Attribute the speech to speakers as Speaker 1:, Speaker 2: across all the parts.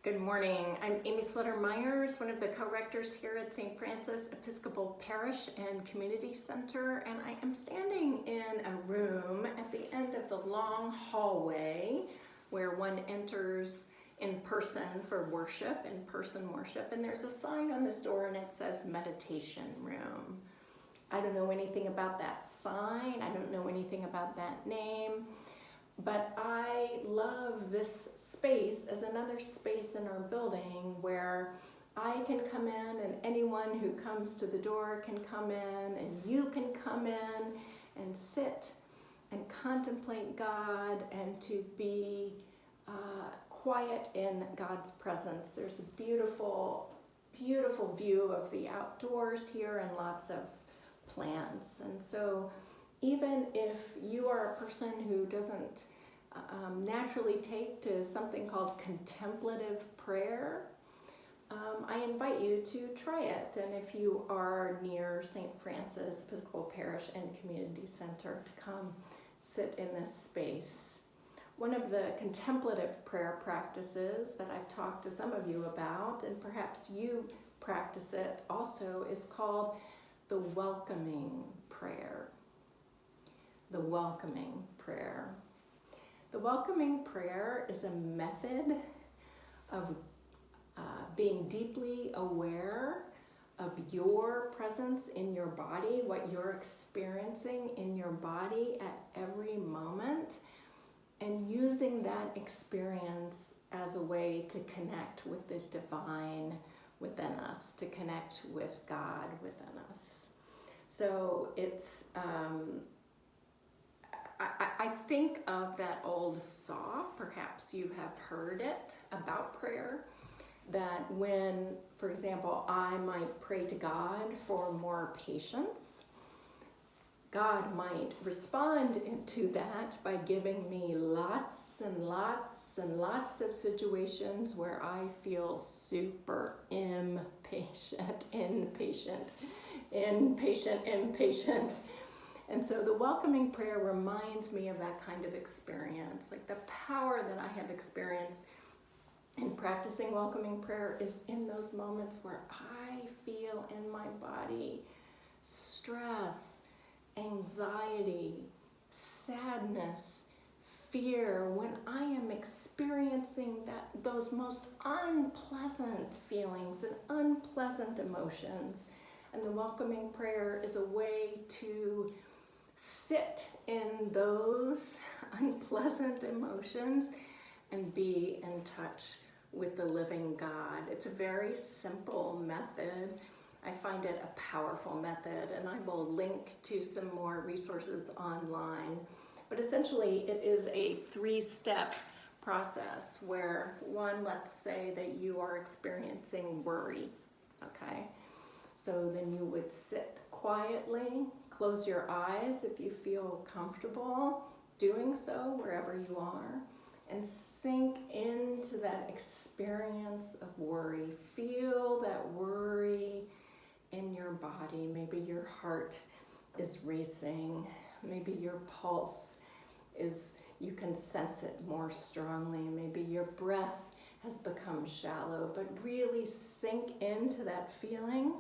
Speaker 1: Good morning. I'm Amy Slutter-Myers, one of the co-rectors here at St. Francis Episcopal Parish and Community Center, and I am standing in a room at the end of the long hallway where one enters in person for worship, in-person worship, and there's a sign on this door and it says meditation room. I don't know anything about that sign, I don't know anything about that name, but I love this space as another space in our building where I can come in and anyone who comes to the door can come in and you can come in and sit and contemplate God and to be quiet in God's presence. There's a beautiful, beautiful view of the outdoors here and lots of plants. And so even if you are a person who doesn't naturally take to something called contemplative prayer, I invite you to try it. And if you are near St. Francis Episcopal Parish and Community Center, to come sit in this space. One of the contemplative prayer practices that I've talked to some of you about, and perhaps you practice it also, is called the welcoming prayer. The welcoming prayer. The welcoming prayer is a method of being deeply aware of your presence in your body, what you're experiencing in your body at every moment, and using that experience as a way to connect with the divine within us, to connect with God within us. So it's I think of that old saw, perhaps you have heard it, about prayer, that when, for example, I might pray to God for more patience, God might respond to that by giving me lots and lots and lots of situations where I feel super impatient. And so the welcoming prayer reminds me of that kind of experience, like the power that I have experienced in practicing welcoming prayer is in those moments where I feel in my body stress, anxiety, sadness, fear, when I am experiencing those most unpleasant feelings and unpleasant emotions. And the welcoming prayer is a way to sit in those unpleasant emotions and be in touch with the living God. It's a very simple method. I find it a powerful method, and I will link to some more resources online. But essentially, it is a 3-step process where one, let's say that you are experiencing worry, okay? So then you would sit quietly, close your eyes if you feel comfortable doing so wherever you are, and sink into that experience of worry. Feel that worry in your body. Maybe your heart is racing. Maybe your pulse is, you can sense it more strongly. Maybe your breath has become shallow, but really sink into that feeling.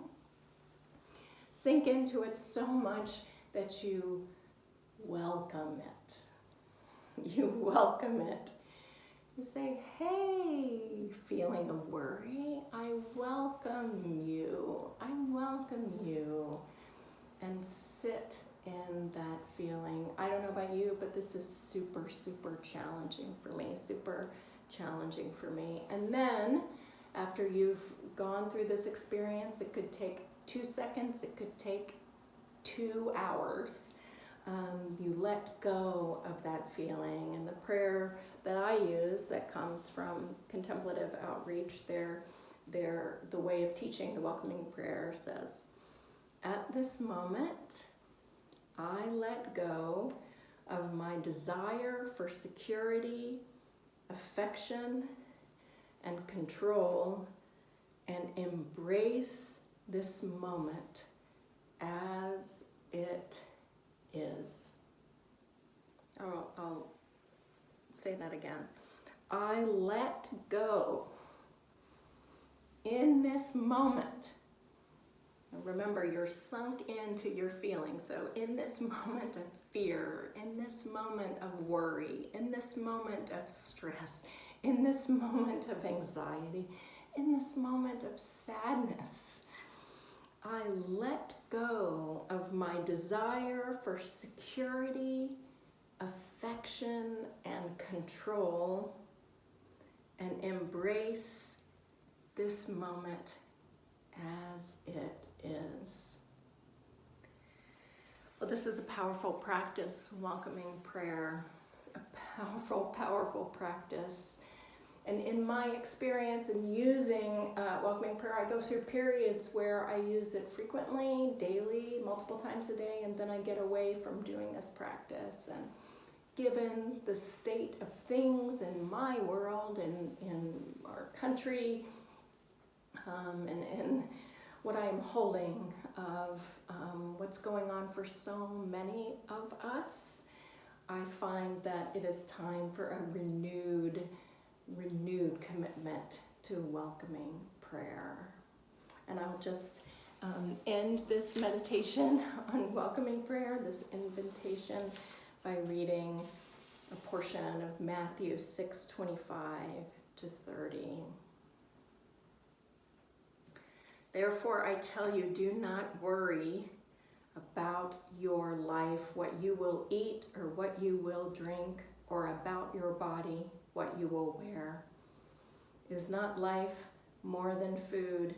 Speaker 1: Sink into it so much that you welcome it. You welcome it. You say, hey, feeling of worry, I welcome you. I welcome you. And sit in that feeling. I don't know about you, but this is super, super challenging for me. Super challenging for me. And then, after you've gone through this experience, it could take 2 seconds, it could take 2 hours. You let go of that feeling. And the prayer that I use that comes from contemplative outreach, the way of teaching the welcoming prayer says, at this moment, I let go of my desire for security, affection, and control, and embrace this moment as it is. I'll say that again. I let go in this moment, remember, you're sunk into your feelings. So in this moment of fear, in this moment of worry, in this moment of stress, in this moment of anxiety, in this moment of sadness, I let go of my desire for security, affection, and control, and embrace this moment as it is. Well, this is a powerful practice, welcoming prayer, a powerful, powerful practice. And in my experience in using welcoming prayer, I go through periods where I use it frequently, daily, multiple times a day, and then I get away from doing this practice. And given the state of things in my world and in our country, and in what I am holding of what's going on for so many of us, I find that it is time for a renewed commitment to welcoming prayer. And I'll just end this meditation on welcoming prayer, this invitation, by reading a portion of Matthew 6:25-30. Therefore, I tell you, do not worry about your life, what you will eat or what you will drink, or about your body, what you will wear. Is not life more than food,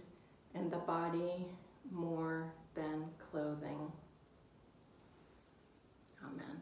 Speaker 1: and the body more than clothing? Amen.